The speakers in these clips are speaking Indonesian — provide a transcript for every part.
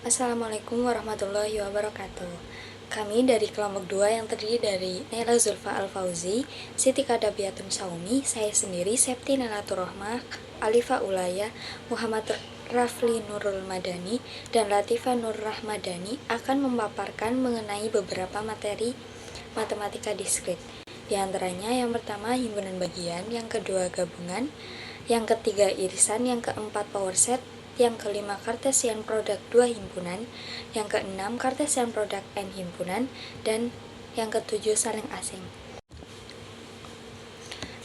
Assalamualaikum warahmatullahi wabarakatuh. Kami dari kelompok 2 yang terdiri dari Naila Zulfa Al-Fauzi, Siti Kadabiatun Saumi, saya sendiri Septi Nalatur Rohmah, Alifa Ulaya, Muhammad Rafli Nurul Madani, dan Latifa Nur Rahmadani akan memaparkan mengenai beberapa materi matematika diskrit. Di antaranya yang pertama himpunan bagian, yang kedua gabungan, yang ketiga irisan, yang keempat power set, yang kelima Cartesian produk 2 himpunan, yang keenam Cartesian produk n himpunan, dan yang ketujuh saling asing.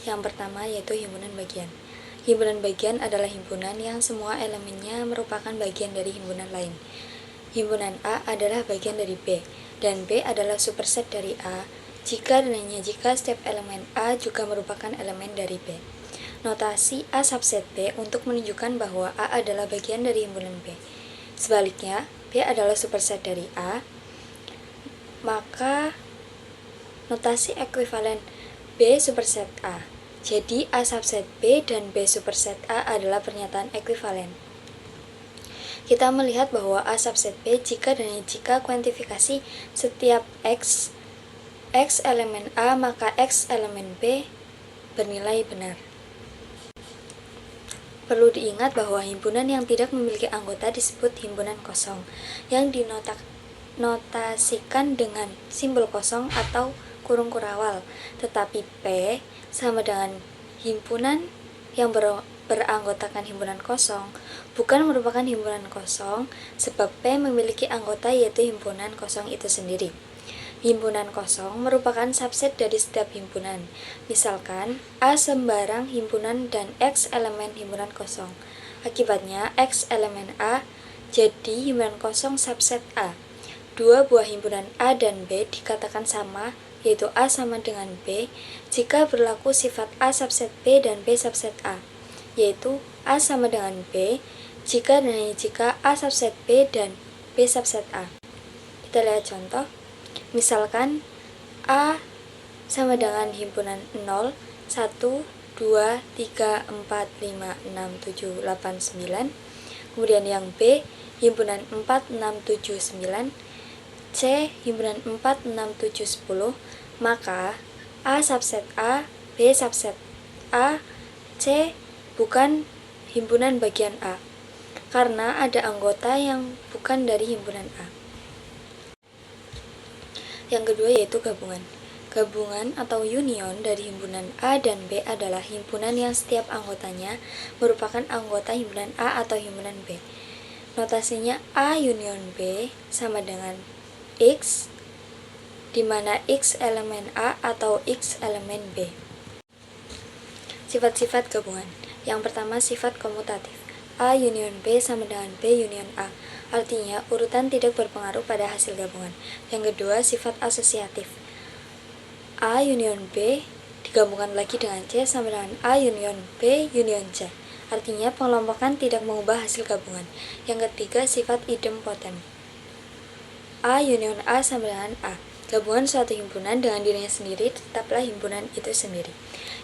Yang pertama yaitu himpunan bagian. Himpunan bagian adalah himpunan yang semua elemennya merupakan bagian dari himpunan lain. Himpunan A adalah bagian dari B, dan B adalah superset dari A, jika dan hanya jika setiap elemen A juga merupakan elemen dari B. Notasi A subset B untuk menunjukkan bahwa A adalah bagian dari himpunan B. Sebaliknya, B adalah superset dari A, maka notasi ekuivalen B superset A. Jadi A subset B dan B superset A adalah pernyataan ekuivalen. Kita melihat bahwa A subset B jika dan jika kuantifikasi setiap X elemen A, maka X elemen B bernilai benar. Perlu diingat bahwa himpunan yang tidak memiliki anggota disebut himpunan kosong, yang dinotasikan dengan simbol kosong atau kurung kurawal. Tetapi P sama dengan himpunan yang beranggotakan himpunan kosong bukan merupakan himpunan kosong, sebab P memiliki anggota yaitu himpunan kosong itu sendiri. Himpunan kosong merupakan subset dari setiap himpunan. Misalkan, A sembarang himpunan dan X elemen himpunan kosong. Akibatnya, X elemen A jadi himpunan kosong subset A. Dua buah himpunan A dan B dikatakan sama, yaitu A sama dengan B, jika berlaku sifat A subset B dan B subset A, yaitu A sama dengan B, jika dan hanya jika A subset B dan B subset A. Kita lihat contoh. Misalkan A sama dengan himpunan 0, 1, 2, 3, 4, 5, 6, 7, 8, 9. Kemudian yang B himpunan 4, 6, 7, 9. C himpunan 4, 6, 7, 10. Maka A subset A, B subset A, C bukan himpunan bagian A, karena ada anggota yang bukan dari himpunan A. Yang kedua yaitu gabungan. Gabungan atau union dari himpunan A dan B adalah himpunan yang setiap anggotanya merupakan anggota himpunan A atau himpunan B. Notasinya A union B sama dengan X, di mana X elemen A atau X elemen B. Sifat-sifat gabungan. Yang pertama sifat komutatif. A union B sama dengan B union A. Artinya, urutan tidak berpengaruh pada hasil gabungan. Yang kedua, sifat asosiatif. A union B digabungkan lagi dengan C sama dengan A union B union C. Artinya, pengelompokan tidak mengubah hasil gabungan. Yang ketiga, sifat idempoten. A union A sama dengan A. Gabungan suatu himpunan dengan dirinya sendiri tetaplah himpunan itu sendiri.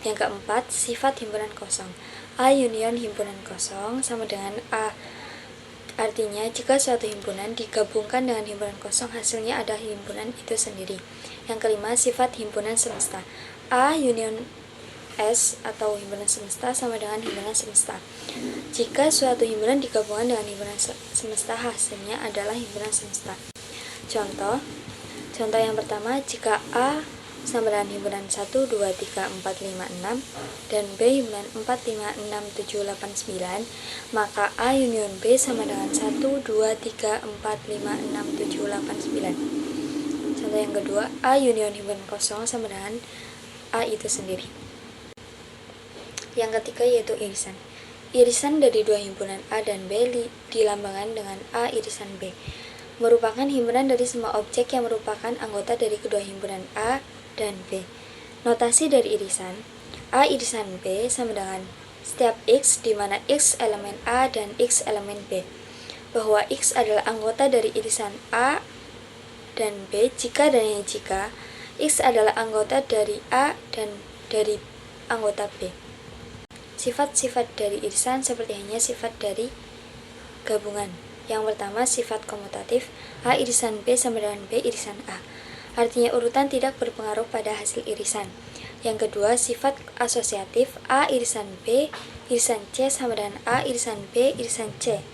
Yang keempat, sifat himpunan kosong. A union himpunan kosong sama dengan A. Artinya, jika suatu himpunan digabungkan dengan himpunan kosong, hasilnya ada himpunan itu sendiri. Yang kelima, sifat himpunan semesta. A union S atau himpunan semesta sama dengan himpunan semesta. Jika suatu himpunan digabungkan dengan himpunan semesta, hasilnya adalah himpunan semesta. Contoh yang pertama, jika A sama dengan himpunan 1, 2, 3, 4, 5, 6 dan B himpunan 4, 5, 6, 7, 8, 9, maka A union B sama dengan 1, 2, 3, 4, 5, 6, 7, 8, 9. Contoh yang kedua, A union himpunan kosong sama dengan A itu sendiri. Yang ketiga yaitu irisan. Irisan dari dua himpunan A dan B dilambangkan dengan A irisan B. Merupakan himpunan dari semua objek yang merupakan anggota dari kedua himpunan A dan B. Notasi dari irisan, A irisan B sama dengan setiap X di mana X elemen A dan X elemen B, bahwa X adalah anggota dari irisan A dan B jika dan hanya jika X adalah anggota dari A dan dari anggota B. Sifat-sifat dari irisan seperti hanya sifat dari gabungan. Yang pertama, sifat komutatif A irisan B sama dengan B irisan A. Artinya urutan tidak berpengaruh pada hasil irisan. Yang kedua, sifat asosiatif A irisan B irisan C sama dengan A irisan B irisan C.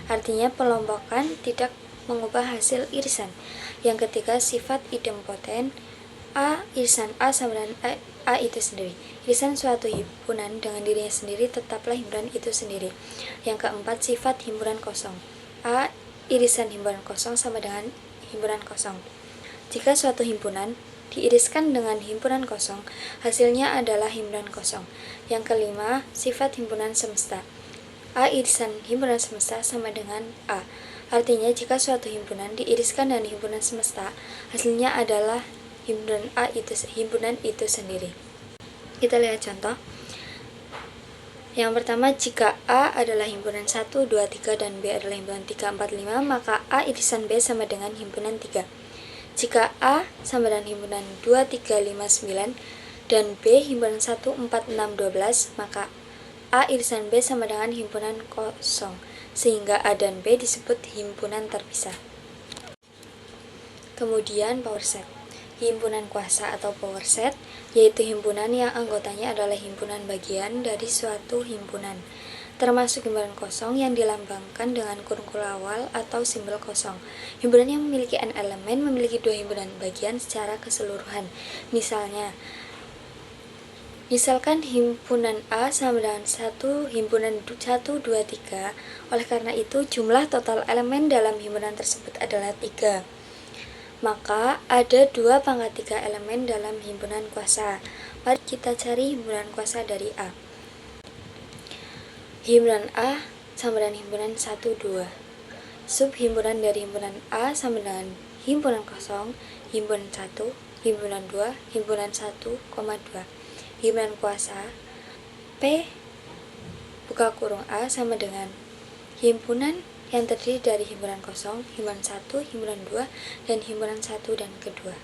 Artinya pelompokan tidak mengubah hasil irisan. Yang ketiga, sifat idempoten A irisan A sama dengan A itu sendiri. Irisan suatu himpunan dengan dirinya sendiri tetaplah himpunan itu sendiri. Yang keempat, sifat himpunan kosong A irisan himpunan kosong sama dengan himpunan kosong. Jika suatu himpunan diiriskan dengan himpunan kosong, hasilnya adalah himpunan kosong. Yang kelima, sifat himpunan semesta A irisan himpunan semesta sama dengan A. Artinya jika suatu himpunan diiriskan dengan himpunan semesta, hasilnya adalah himpunan itu sendiri. Kita lihat contoh. Yang pertama, jika A adalah himpunan 1, 2, 3 dan B adalah himpunan 3, 4, 5, maka A irisan B sama dengan himpunan 3. Jika A sama dengan himpunan 2, 3, 5, 9 dan B himpunan 1, 4, 6, 12, maka A irisan B sama dengan himpunan kosong, sehingga A dan B disebut himpunan terpisah. Kemudian power set. Himpunan kuasa atau power set yaitu himpunan yang anggotanya adalah himpunan bagian dari suatu himpunan, termasuk himpunan kosong yang dilambangkan dengan kurung awal atau simbol kosong. Himpunan yang memiliki n elemen memiliki dua himpunan bagian secara keseluruhan. Misalkan himpunan A sama dengan himpunan 1, 2, 3. Oleh karena itu, jumlah total elemen dalam himpunan tersebut adalah 3. Maka ada 2/3 elemen dalam himpunan kuasa. Mari kita cari himpunan kuasa dari A. Himpunan A sama dengan himpunan 1, 2. Subhimpunan dari himpunan A sama dengan himpunan kosong, himpunan 1, himpunan 2, himpunan 1, 2. Himpunan kuasa P buka kurung A sama dengan himpunan yang terdiri dari himpunan kosong, himpunan 1, himpunan 2, dan himpunan 1 dan kedua.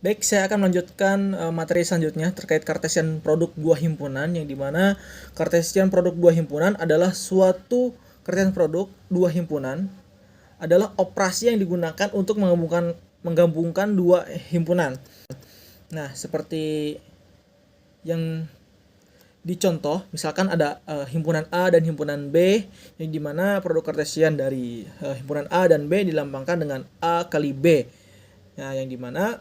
Baik, saya akan melanjutkan materi selanjutnya terkait Kartesian produk dua himpunan, yang dimana Kartesian produk dua himpunan adalah suatu Kartesian produk dua himpunan adalah operasi yang digunakan untuk menggabungkan dua himpunan. Nah, seperti yang dicontoh, misalkan ada himpunan A dan himpunan B, yang dimana produk Kartesian dari himpunan A dan B dilambangkan dengan A kali B. Nah, yang dimana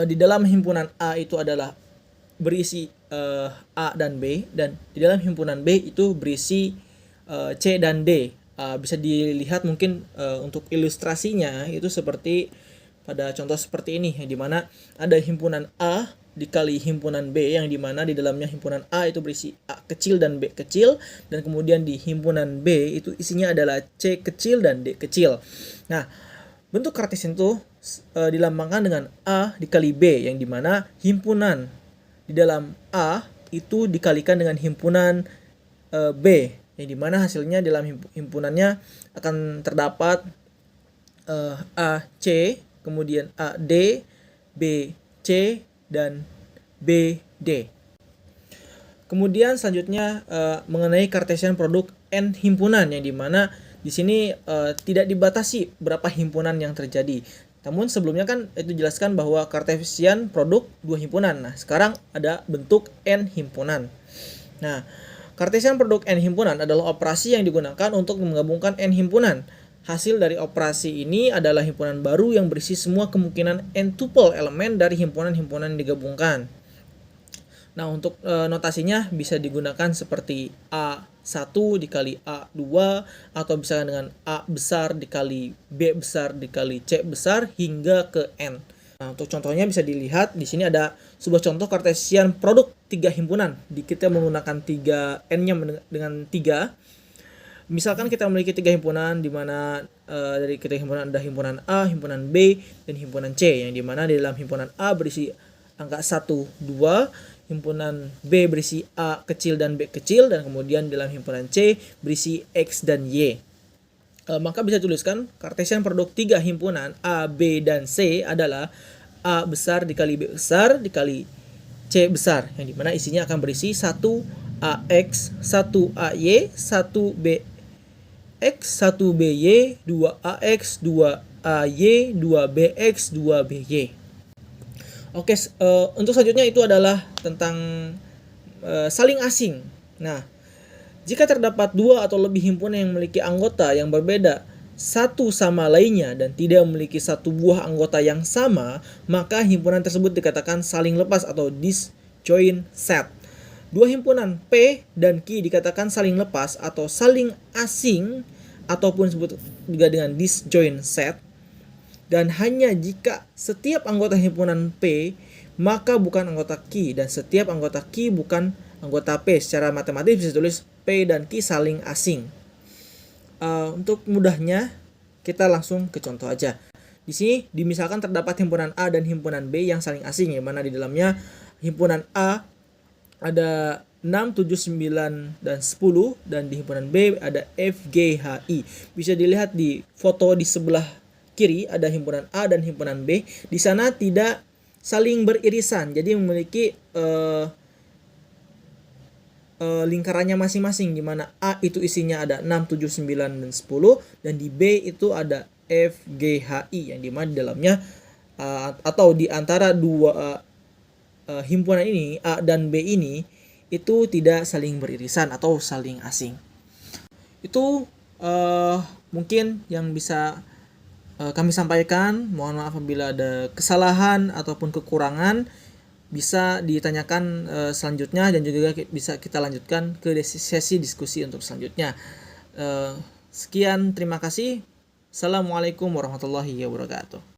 di dalam himpunan A itu adalah berisi A dan B, dan di dalam himpunan B itu berisi C dan D. Bisa dilihat mungkin untuk ilustrasinya itu seperti pada contoh seperti ini, yang dimana ada himpunan A dikali himpunan B, yang dimana di dalamnya himpunan A itu berisi A kecil dan B kecil, dan kemudian di himpunan B itu isinya adalah C kecil dan D kecil. Nah, bentuk Kartesian itu dilambangkan dengan A dikali B, yang dimana himpunan di dalam A itu dikalikan dengan himpunan B, yang dimana hasilnya dalam himpunannya akan terdapat AC, kemudian AD, BC, dan BD. Kemudian selanjutnya mengenai Kartesian produk N himpunan, yang dimana di sini tidak dibatasi berapa himpunan yang terjadi. Namun sebelumnya kan itu jelaskan bahwa Kartesian produk dua himpunan. Nah, sekarang ada bentuk N himpunan. Nah, Kartesian produk N himpunan adalah operasi yang digunakan untuk menggabungkan N himpunan. Hasil dari operasi ini adalah himpunan baru yang berisi semua kemungkinan n tuple elemen dari himpunan-himpunan yang digabungkan. Nah, untuk notasinya bisa digunakan seperti A1 dikali A2, atau bisa dengan A besar dikali B besar dikali C besar hingga ke N. Nah, untuk contohnya bisa dilihat di sini ada sebuah contoh Kartesian produk 3 himpunan. Kita menggunakan 3 N-nya dengan 3. Misalkan kita memiliki 3 himpunan, di mana dari ketiga himpunan ada himpunan A, himpunan B, dan himpunan C, yang dimana di dalam himpunan A berisi angka 1, 2, himpunan B berisi A kecil dan B kecil, dan kemudian di dalam himpunan C berisi X dan Y. Maka bisa tuliskan Kartesian produk 3 himpunan A, B, dan C adalah A besar dikali B besar dikali C besar, yang dimana isinya akan berisi 1 AX, 1 AY, 1 B 2X, 1BY, 2AX, 2AY, 2BX, 2BY. Oke, untuk selanjutnya itu adalah tentang saling asing. Nah, jika terdapat dua atau lebih himpunan yang memiliki anggota yang berbeda satu sama lainnya dan tidak memiliki satu buah anggota yang sama, maka himpunan tersebut dikatakan saling lepas atau disjoint set. Dua himpunan P dan Q dikatakan saling lepas atau saling asing ataupun disebut juga dengan disjoint set. Dan hanya jika setiap anggota himpunan P maka bukan anggota Q dan setiap anggota Q bukan anggota P. Secara matematis bisa tulis P dan Q saling asing. Untuk mudahnya kita langsung ke contoh aja. Di sini dimisalkan terdapat himpunan A dan himpunan B yang saling asing, yang mana di dalamnya himpunan A ada 6, 7, 9, dan 10 dan di himpunan B ada F, G, H, I. Bisa dilihat di foto di sebelah kiri ada himpunan A dan himpunan B. Di sana tidak saling beririsan, jadi memiliki lingkarannya masing-masing, di mana A itu isinya ada 6, 7, 9, dan 10 dan di B itu ada F, G, H, I yang di mana di dalamnya atau di antara dua himpunan ini A dan B ini itu tidak saling beririsan atau saling asing. Itu mungkin yang bisa kami sampaikan. Mohon maaf apabila ada kesalahan ataupun kekurangan. Bisa ditanyakan selanjutnya dan juga bisa kita lanjutkan ke sesi diskusi untuk selanjutnya. Sekian, terima kasih. Assalamualaikum warahmatullahi wabarakatuh.